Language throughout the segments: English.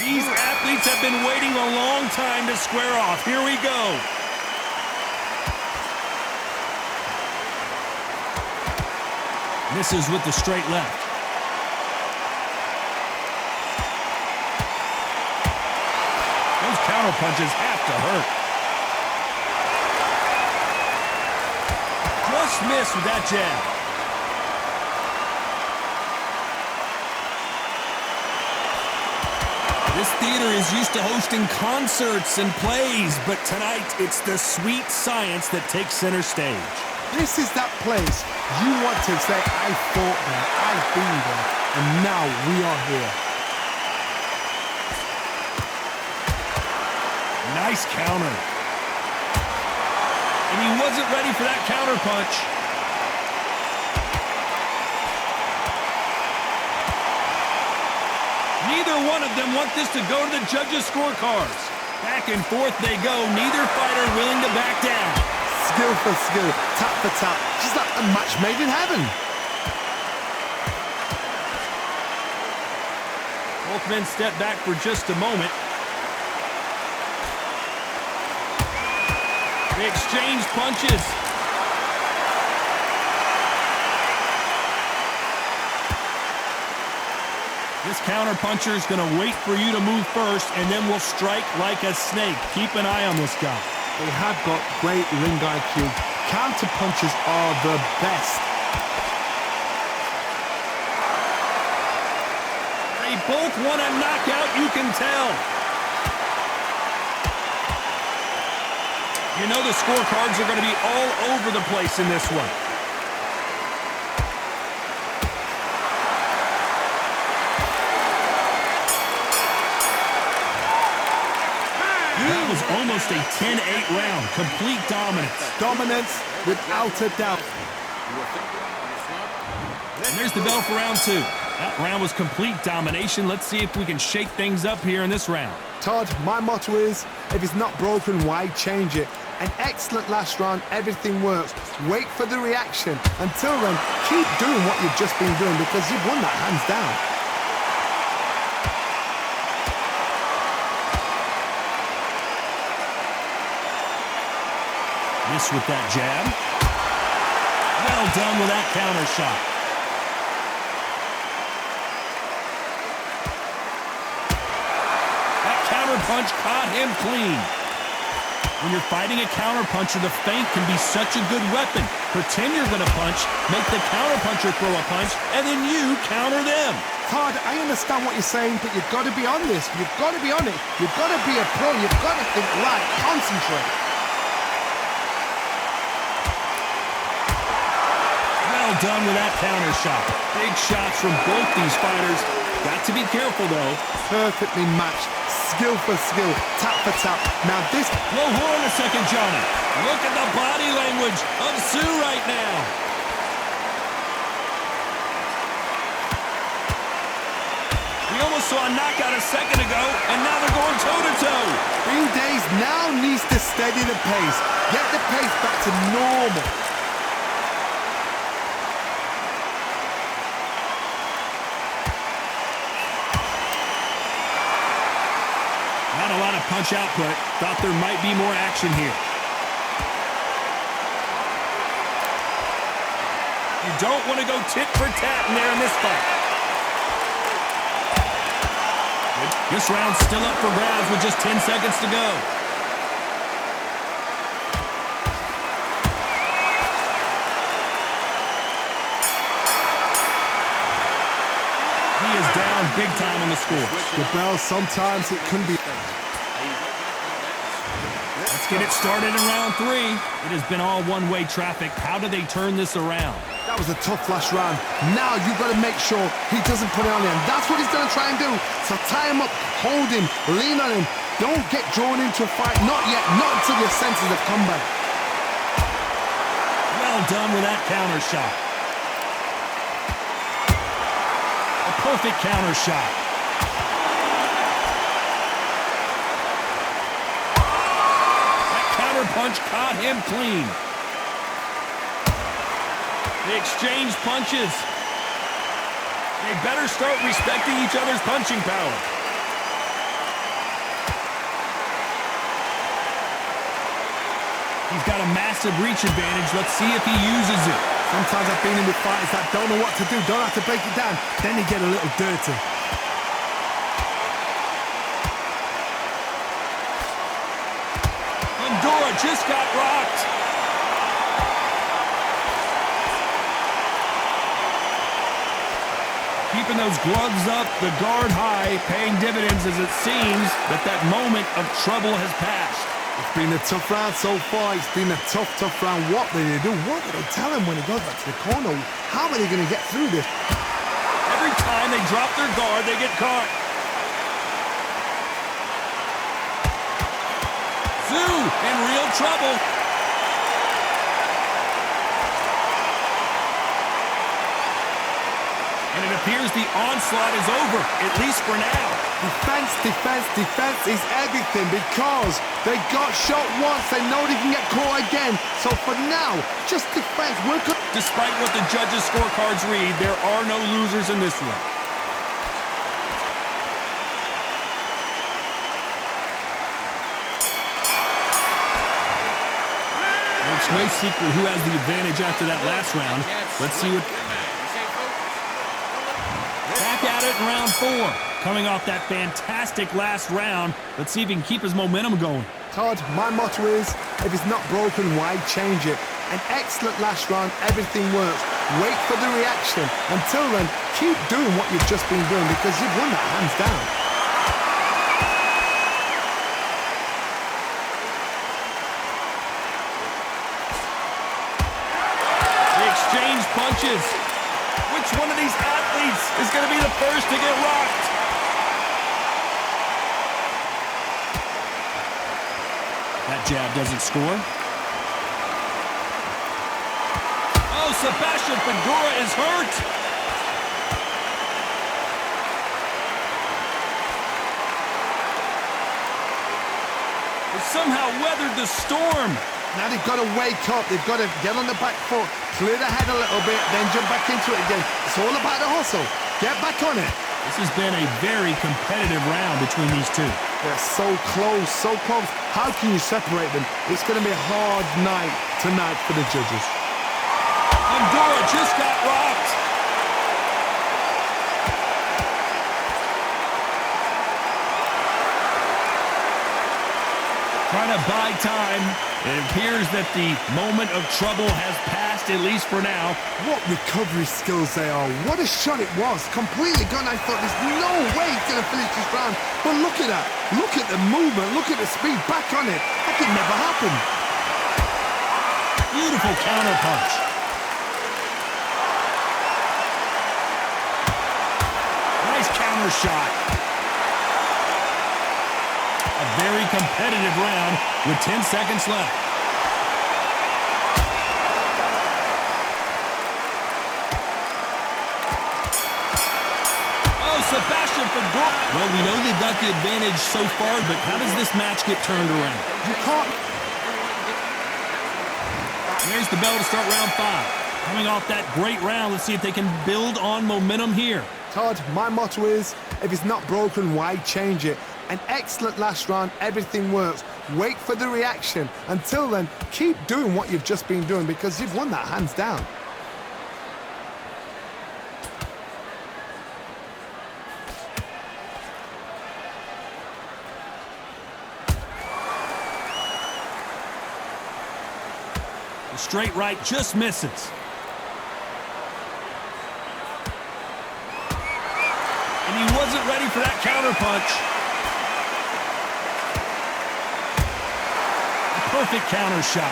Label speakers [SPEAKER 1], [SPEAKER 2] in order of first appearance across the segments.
[SPEAKER 1] These athletes have been waiting a long time to square off. Here we go. Misses with the straight left. Those counter punches have to hurt. Just missed with that jab. This theater is used to hosting concerts and plays, but tonight it's the sweet science that takes center stage.
[SPEAKER 2] This is that place you want to say, I fought there, I've been there, and now we are here.
[SPEAKER 1] Nice counter. And he wasn't ready for that counter punch. Neither one of them want this to go to the judges' scorecards. Back and forth they go, neither fighter willing to back down.
[SPEAKER 2] Skill for skill, tap for tap, just like a match made in heaven.
[SPEAKER 1] Both men step back for just a moment. They exchange punches. This counter-puncher is going to wait for you to move first, and then will strike like a snake. Keep an eye on this guy.
[SPEAKER 2] They have got great ring IQ. Counter-punches are the best.
[SPEAKER 1] They both want a knockout, you can tell. You know the scorecards are going to be all over the place in this one. That was almost a 10-8 round. Complete dominance.
[SPEAKER 2] Dominance without a doubt.
[SPEAKER 1] And there's the bell for round two. That round was complete domination. Let's see if we can shake things up here in this round.
[SPEAKER 2] Todd, my motto is, if it's not broken, why change it? An excellent last round, everything works. Wait for the reaction. Until then, keep doing what you've just been doing because you've won that hands down.
[SPEAKER 1] Miss with that jab. Well done with that counter shot. That counter punch caught him clean. When you're fighting a counter puncher, the feint can be such a good weapon. Pretend you're going to punch, make the counter puncher throw a punch, and then you counter them.
[SPEAKER 2] Todd, I understand what you're saying, but you've got to be on this. You've got to be on it. You've got to be a pro. You've got to think right. Concentrate.
[SPEAKER 1] Well done with that counter shot. Big shots from both these fighters. Got to be careful, though.
[SPEAKER 2] Perfectly matched. Skill for skill, tap for tap. Now this...
[SPEAKER 1] Whoa, hold on a second, Johnny. Look at the body language of Tszyu right now. We almost saw a knockout a second ago, and now they're going toe-to-toe.
[SPEAKER 2] Green Days now needs to steady the pace. Get the pace back to normal.
[SPEAKER 1] Not a lot of punch output. Thought there might be more action here. You don't want to go tit for tat in there in this fight. This round's still up for grabs with just 10 seconds to go. He is down big time on the score.
[SPEAKER 2] The bell, sometimes it can be...
[SPEAKER 1] Let's get it started in round three. It has been all one-way traffic. How do they turn this around?
[SPEAKER 2] That was a tough last round. Now you've got to make sure he doesn't put it on him. That's what he's going to try and do. So tie him up, hold him, lean on him. Don't get drawn into a fight. Not yet. Not until your senses have come back.
[SPEAKER 1] Well done with that counter shot. A perfect counter shot. Punch caught him clean. They exchange punches. They better start respecting each other's punching power. He's got a massive reach advantage. Let's see if he uses it.
[SPEAKER 2] Sometimes I've been in with fighters that don't know what to do, don't have to break it down. Then they get a little dirty.
[SPEAKER 1] Fundora just got rocked. Keeping those gloves up, the guard high, paying dividends as it seems that moment of trouble has passed.
[SPEAKER 2] It's been a tough round so far. It's been a tough round. What do they do? What do they tell him when he goes back to the corner? How are they going to get through this?
[SPEAKER 1] Every time they drop their guard, they get caught. Tszyu in real trouble. And it appears the onslaught is over, at least for now.
[SPEAKER 2] Defense is everything because they got shot once. They know they can get caught again. So for now, just defense.
[SPEAKER 1] Despite what the judges' scorecards read, there are no losers in this one. It's no secret who has the advantage after that last round. Let's see what... Back at it in round 4. Coming off that fantastic last round, let's see if he can keep his momentum going.
[SPEAKER 2] Todd, my motto is, if it's not broken, why change it? An excellent last round, everything works. Wait for the reaction. Until then, keep doing what you've just been doing because you've won that hands down.
[SPEAKER 1] They exchange punches. Which one of these athletes is going to be the first to get rocked? That jab doesn't score. Oh, Sebastian Fundora is hurt. They somehow weathered the storm.
[SPEAKER 2] Now they've got to wake up. They've got to get on the back foot, clear the head a little bit, then jump back into it again. It's all about the hustle. Get back on it.
[SPEAKER 1] This has been a very competitive round between these two.
[SPEAKER 2] They're so close, so close. How can you separate them? It's going to be a hard night tonight for the judges.
[SPEAKER 1] Fundora just got rocked. Trying to buy time. It appears that the moment of trouble has passed, at least for now.
[SPEAKER 2] What recovery skills they are. What a shot it was. Completely gone. I thought there's no way he's going to finish this round. But look at that. Look at the movement. Look at the speed. Back on it. That could never happen.
[SPEAKER 1] Beautiful counter punch. Nice counter shot. A very competitive round with 10 seconds left. Oh, Sebastian Fundora. Well, we know they've got the advantage so far, but how does this match get turned around?
[SPEAKER 2] You can't.
[SPEAKER 1] There's the bell to start round 5. Coming off that great round, let's see if they can build on momentum here.
[SPEAKER 2] Todd, my motto is, if it's not broken, why change it? An excellent last round, everything works. Wait for the reaction. Until then, keep doing what you've just been doing because you've won that hands down.
[SPEAKER 1] The straight right just misses. And he wasn't ready for that counter punch. Perfect counter shot.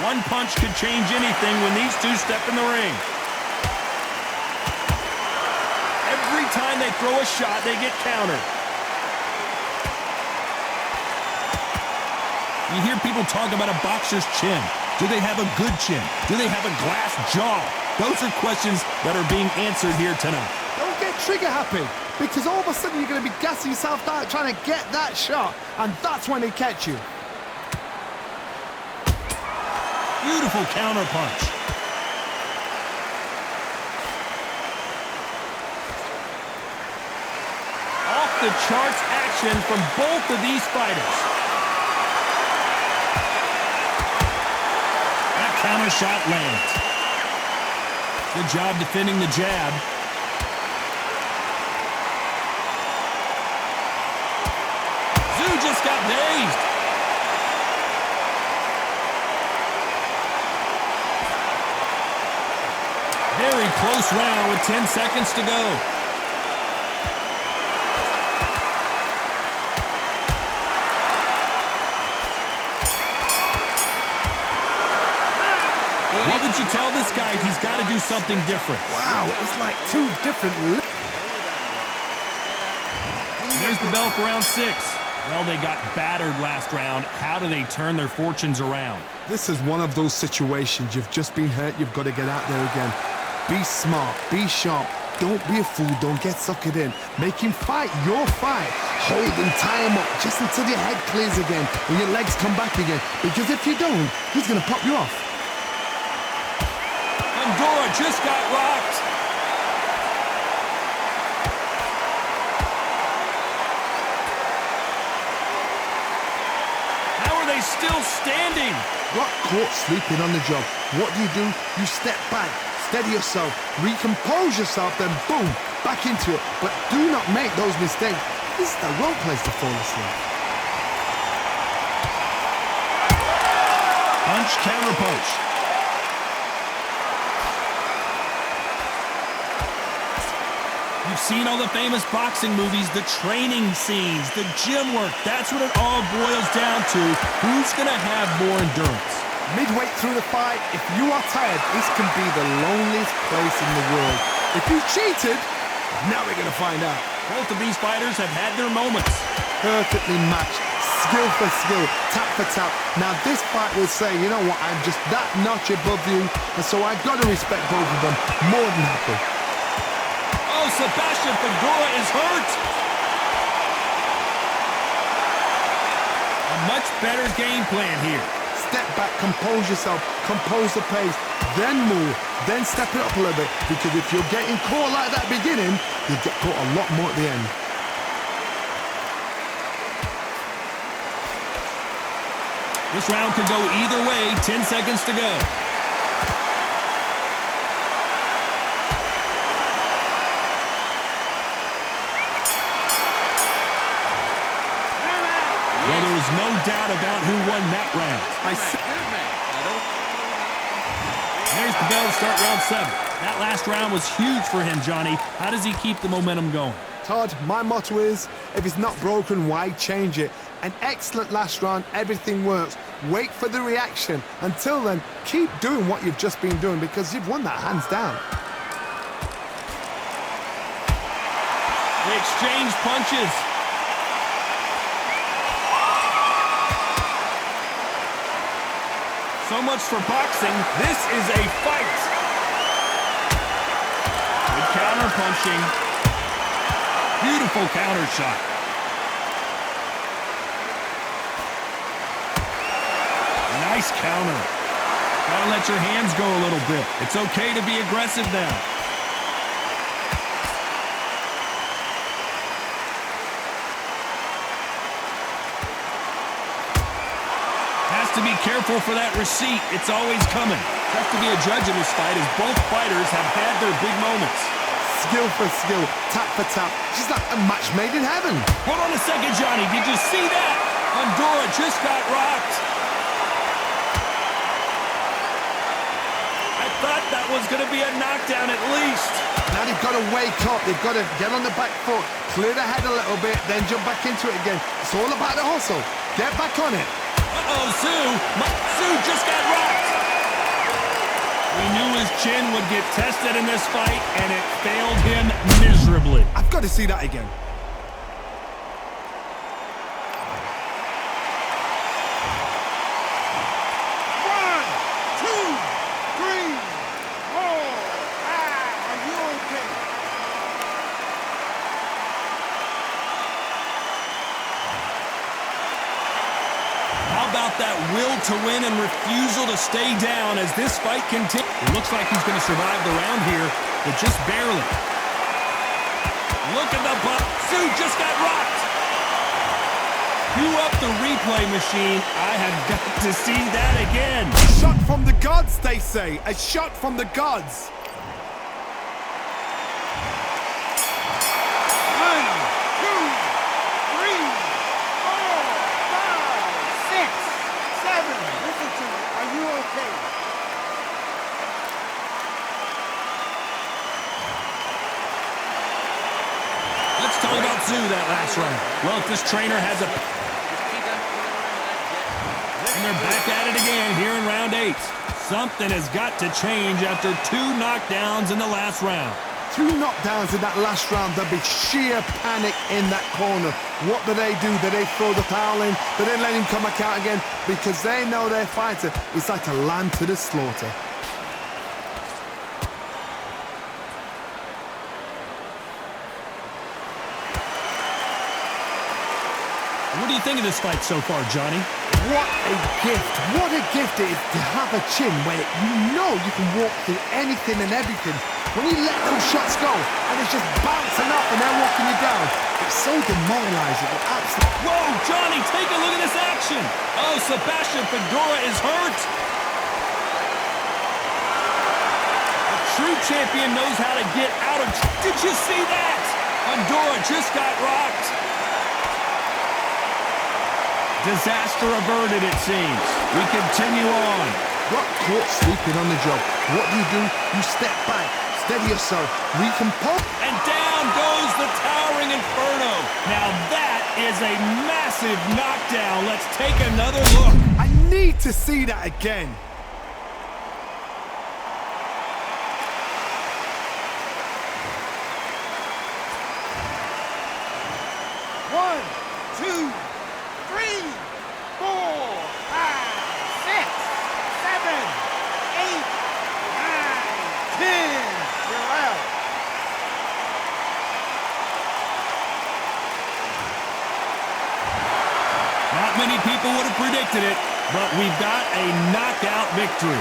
[SPEAKER 1] One punch could change anything when these two step in the ring. Every time they throw a shot, they get countered. You hear people talk about a boxer's chin. Do they have a good chin? Do they have a glass jaw? Those are questions that are being answered here tonight.
[SPEAKER 2] Don't get trigger happy, because all of a sudden you're going to be gassing yourself out trying to get that shot, and that's when they catch you.
[SPEAKER 1] Beautiful counter punch. Off the charts action from both of these fighters. counter shot lands. Good job defending the jab. Tszyu just got dazed. Very close round with 10 seconds to go. What would you tell this guy if he's got to do something different?
[SPEAKER 2] Wow, it's like two different...
[SPEAKER 1] There's the bell for round 6. Well, they got battered last round. How do they turn their fortunes around?
[SPEAKER 2] This is one of those situations. You've just been hurt. You've got to get out there again. Be smart. Be sharp. Don't be a fool. Don't get suckered in. Make him fight your fight. Hold and tie him up just until your head clears again and your legs come back again. Because if you don't, he's going to pop you off.
[SPEAKER 1] Fundora just got rocked. How are they still standing?
[SPEAKER 2] Got caught sleeping on the job. What do? You step back, steady yourself, recompose yourself, then boom, back into it. But do not make those mistakes. This is the wrong place to fall asleep.
[SPEAKER 1] Punch, counter punch. You've seen all the famous boxing movies, the training scenes, the gym work. That's what it all boils down to. Who's going to have more endurance?
[SPEAKER 2] Midway through the fight, if you are tired, this can be the loneliest place in the world. If you cheated, now we're going to find out.
[SPEAKER 1] Both of these fighters have had their moments.
[SPEAKER 2] Perfectly matched, skill for skill, tap for tap. Now this fight will say, you know what, I'm just that notch above you, and so I've got to respect both of them more than happy.
[SPEAKER 1] Oh, Sebastian Fundora is hurt. A much better game plan here.
[SPEAKER 2] Step back, compose yourself, compose the pace, then move, then step it up a little bit. Because if you're getting caught like that beginning, you get caught a lot more at the end.
[SPEAKER 1] This round could go either way. 10 seconds to go. Well, there was no doubt about who won that round. There's the bell to start round 7. That last round was huge for him, Johnny. How does he keep the momentum going?
[SPEAKER 2] Todd, my motto is, if it's not broken, why change it? An excellent last round, everything works. Wait for the reaction. Until then, keep doing what you've just been doing because you've won that hands down.
[SPEAKER 1] They exchanged punches. So much for boxing. This is a fight. Good counter punching. Beautiful counter shot. Nice counter. Gotta let your hands go a little bit. It's okay to be aggressive now. To be careful for that receipt. It's always coming. Tough to be a judge in this fight as both fighters have had their big moments.
[SPEAKER 2] Skill for skill, tap for tap. Just like a match made in heaven.
[SPEAKER 1] Hold on a second, Johnny. Did you see that? Fundora just got rocked. I thought that was going to be a knockdown at least.
[SPEAKER 2] Now they've got to wake up. They've got to get on the back foot, clear the head a little bit, then jump back into it again. It's all about the hustle. Get back on it.
[SPEAKER 1] Uh-oh, Tszyu just got rocked. We knew his chin would get tested in this fight, and it failed him miserably.
[SPEAKER 2] I've got to see that again.
[SPEAKER 1] That will to win and refusal to stay down as this fight continues. It looks like he's going to survive the round here, but just barely. Look at the butt. Tszyu just got rocked. Cue up the replay machine. I have got to see that again.
[SPEAKER 2] Shot from the gods, they say. A shot from the gods.
[SPEAKER 3] 1, 2, 3, 4, 5, 6, 7. Listen to me. Are you okay?
[SPEAKER 1] Let's talk about Tszyu that last round. Well, if this trainer has a... And they're back at it again here in round 8. Something has got to change after 2 knockdowns in the last round.
[SPEAKER 2] 2 knockdowns in that last round. There'll be sheer panic in that corner. What do? Do they throw the towel in? Do they let him come back out again? Because they know their fighter is like a lamb to the slaughter.
[SPEAKER 1] What do you think of this fight so far, Johnny?
[SPEAKER 2] What a gift. What a gift it is to have a chin where you know you can walk through anything and everything. When you let those shots go and it's just bouncing up and they're walking you down, it's so demoralizing. Absolutely.
[SPEAKER 1] Whoa, Johnny, take a look at this action. Oh, Sebastian Fundora is hurt. A true champion knows how to get out of... Did you see that? Fundora just got rocked. Disaster averted, it seems. We continue on.
[SPEAKER 2] Got caught sleeping on the job. What do? You step back, steady yourself, recompose.
[SPEAKER 1] And down goes the towering Inferno. Now that is a massive knockdown. Let's take another look.
[SPEAKER 2] I need to see that again.
[SPEAKER 3] One, two, 3, 4, 5, 6, 7, 8, 9, 10. You're out.
[SPEAKER 1] Not many people would have predicted it, but we've got a knockout victory.